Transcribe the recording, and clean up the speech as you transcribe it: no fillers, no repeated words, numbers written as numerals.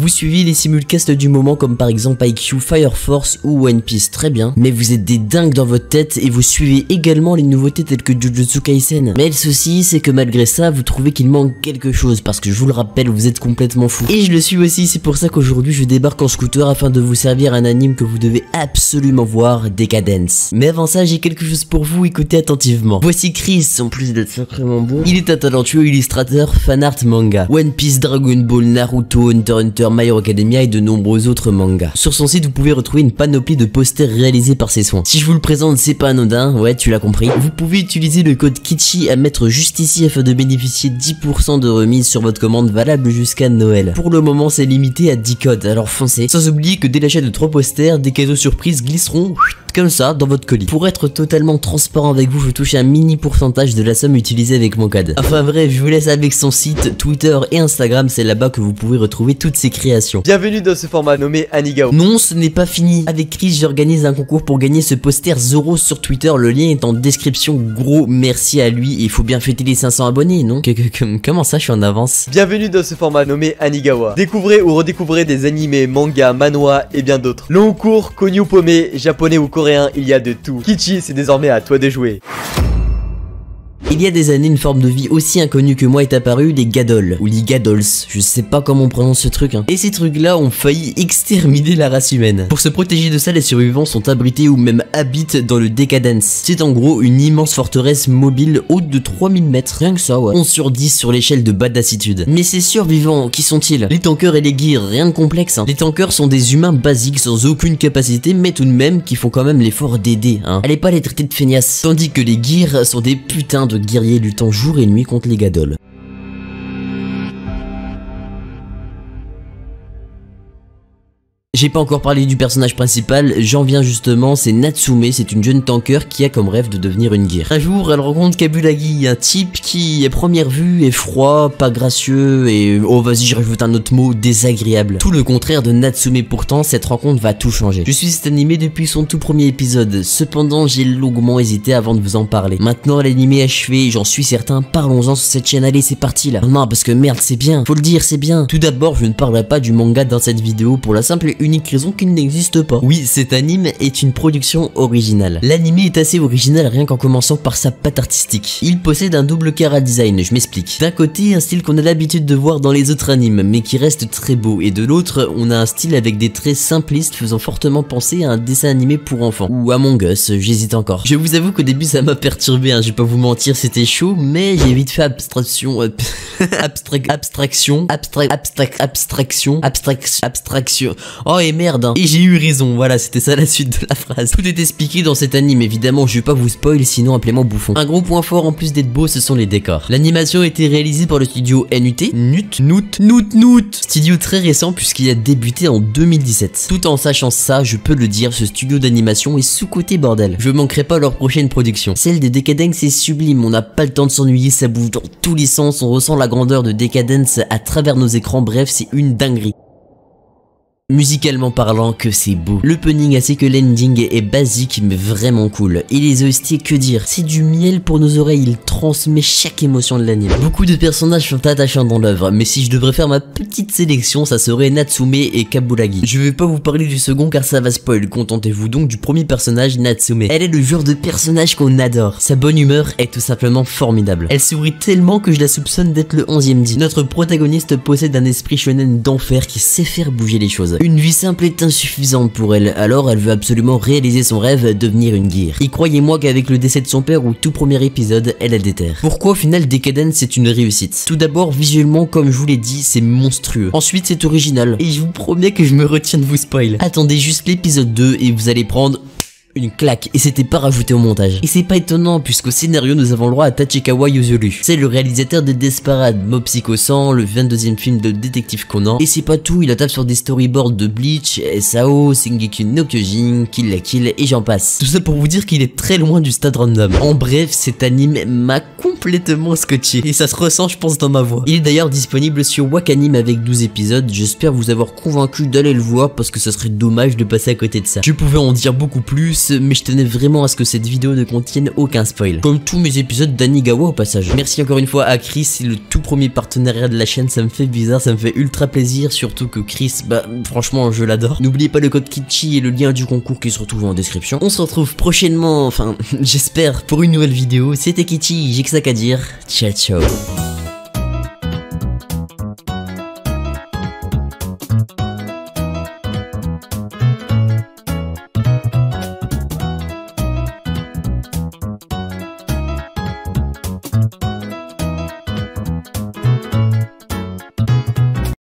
Vous suivez les simulcasts du moment comme par exemple IQ, Fire Force ou One Piece, très bien. Mais vous êtes des dingues dans votre tête et vous suivez également les nouveautés telles que Jujutsu Kaisen. Mais le souci c'est que malgré ça vous trouvez qu'il manque quelque chose parce que je vous le rappelle vous êtes complètement fou. Et je le suis aussi, c'est pour ça qu'aujourd'hui je débarque en scooter afin de vous servir un anime que vous devez absolument voir, Decadence. Mais avant ça j'ai quelque chose pour vous, écoutez attentivement. Voici Chris, en plus d'être sacrément bon. Il est un talentueux illustrateur fanart manga. One Piece, Dragon Ball, Naruto, Hunter x Hunter, My Hero Academia et de nombreux autres mangas. Sur son site vous pouvez retrouver une panoplie de posters réalisés par ses soins. Si je vous le présente c'est pas anodin, ouais tu l'as compris. Vous pouvez utiliser le code Kichi à mettre juste ici afin de bénéficier de 10% de remise sur votre commande valable jusqu'à Noël. Pour le moment c'est limité à 10 codes, alors foncez. Sans oublier que dès l'achat de 3 posters, des cadeaux surprises glisseront comme ça dans votre colis. Pour être totalement transparent avec vous, je touche un mini pourcentage de la somme utilisée avec mon code. Enfin bref, je vous laisse avec son site, Twitter et Instagram, c'est là-bas que vous pouvez retrouver toutes ses créations. Bienvenue dans ce format nommé Anigao. Non, ce n'est pas fini. Avec Chris, j'organise un concours pour gagner ce poster Zoro sur Twitter, le lien est en description. Gros merci à lui, il faut bien fêter les 500 abonnés, non? Comment ça je suis en avance? Bienvenue dans ce format nommé Anigawa. Découvrez ou redécouvrez des animés, mangas, manhwa et bien d'autres. Long, court, connu ou paumé, japonais ou coréen, il y a de tout. Kichi, c'est désormais à toi de jouer. Il y a des années, une forme de vie aussi inconnue que moi est apparue, les Gadols, ou les Gadols, je sais pas comment on prononce ce truc. Et ces trucs-là ont failli exterminer la race humaine. Pour se protéger de ça, les survivants sont abrités ou même habitent dans le Decadence. C'est en gros une immense forteresse mobile haute de 3000 mètres, rien que ça ouais. 11 sur 10 sur l'échelle de badassitude. Mais ces survivants, qui sont-ils? Les tankers et les gears, rien de complexe. Les tankers sont des humains basiques sans aucune capacité, mais tout de même qui font quand même l'effort d'aider. Allez pas les traiter de feignasses. Tandis que les gears sont des putains de guerriers luttant jour et nuit contre les Gadols. J'ai pas encore parlé du personnage principal, j'en viens justement, c'est Natsume, c'est une jeune tanker qui a comme rêve de devenir une gear. Un jour, elle rencontre Kabulagi, un type qui, à première vue, est froid, pas gracieux et, oh vas-y, je rajoute un autre mot, désagréable. Tout le contraire de Natsume, pourtant, cette rencontre va tout changer. Je suis cet animé depuis son tout premier épisode, cependant, j'ai longuement hésité avant de vous en parler. Maintenant, l'animé est achevé, j'en suis certain, parlons-en sur cette chaîne, allez, c'est parti là. Non, parce que merde, c'est bien, faut le dire, c'est bien. Tout d'abord, je ne parlerai pas du manga dans cette vidéo pour la simple et unique raison qu'il n'existe pas. Oui, cet anime est une production originale. L'anime est assez original rien qu'en commençant par sa patte artistique. Il possède un double chara design, je m'explique. D'un côté, un style qu'on a l'habitude de voir dans les autres animes, mais qui reste très beau, et de l'autre, on a un style avec des traits simplistes faisant fortement penser à un dessin animé pour enfants. Ou Among Us, j'hésite encore. Je vous avoue qu'au début ça m'a perturbé, je vais pas vous mentir, c'était chaud, mais j'ai vite fait abstraction. Oh et merde, Et j'ai eu raison, voilà, c'était ça la suite de la phrase. Tout est expliqué dans cet anime, évidemment, je vais pas vous spoil, sinon appelez-moi bouffon. Un gros point fort en plus d'être beau, ce sont les décors. L'animation a été réalisée par le studio NUT. Studio très récent puisqu'il a débuté en 2017. Tout en sachant ça, je peux le dire, ce studio d'animation est sous-coté bordel. Je manquerai pas leur prochaine production. Celle de Decadence est sublime, on n'a pas le temps de s'ennuyer, ça bouge dans tous les sens, on ressent la grandeur de Decadence à travers nos écrans, bref, c'est une dinguerie. Musicalement parlant, que c'est beau. L'opening ainsi que l'ending est basique mais vraiment cool. Et les OST, que dire? C'est du miel pour nos oreilles, il transmet chaque émotion de l'anime. Beaucoup de personnages sont attachants dans l'œuvre, mais si je devrais faire ma petite sélection, ça serait Natsume et Kabulagi. Je vais pas vous parler du second car ça va spoil, contentez-vous donc du premier personnage, Natsume. Elle est le genre de personnage qu'on adore. Sa bonne humeur est tout simplement formidable. Elle sourit tellement que je la soupçonne d'être le 11e dit. Notre protagoniste possède un esprit shonen d'enfer qui sait faire bouger les choses. Une vie simple est insuffisante pour elle, alors elle veut absolument réaliser son rêve, devenir une gear. Et croyez-moi qu'avec le décès de son père au tout premier épisode, elle a déterre. Pourquoi au final Decadence c'est une réussite? Tout d'abord, visuellement, comme je vous l'ai dit, c'est monstrueux. Ensuite, c'est original. Et je vous promets que je me retiens de vous spoil. Attendez juste l'épisode 2 et vous allez prendre une claque, et c'était pas rajouté au montage. Et c'est pas étonnant puisqu'au scénario nous avons le droit à Tachikawa Yuzuru. C'est le réalisateur de Desperate, Mob Psycho 100, le 22e film de Détective Conan. Et c'est pas tout, il tape sur des storyboards de Bleach, SAO, Shingeki no Kyojin, Kill la Kill et j'en passe. Tout ça pour vous dire qu'il est très loin du stade random. En bref, cet anime m'a complètement scotché et ça se ressent je pense dans ma voix. Il est d'ailleurs disponible sur Wakanim avec 12 épisodes. J'espère vous avoir convaincu d'aller le voir parce que ça serait dommage de passer à côté de ça. Je pouvais en dire beaucoup plus, mais je tenais vraiment à ce que cette vidéo ne contienne aucun spoil. Comme tous mes épisodes d'Anigawa au passage. Merci encore une fois à Chris, c'est le tout premier partenariat de la chaîne, ça me fait bizarre, ça me fait ultra plaisir, surtout que Chris, bah franchement je l'adore. N'oubliez pas le code Kichi et le lien du concours qui se retrouve en description. On se retrouve prochainement, enfin j'espère, pour une nouvelle vidéo. C'était Kichi, j'ai que ça qu'à dire. Ciao ciao.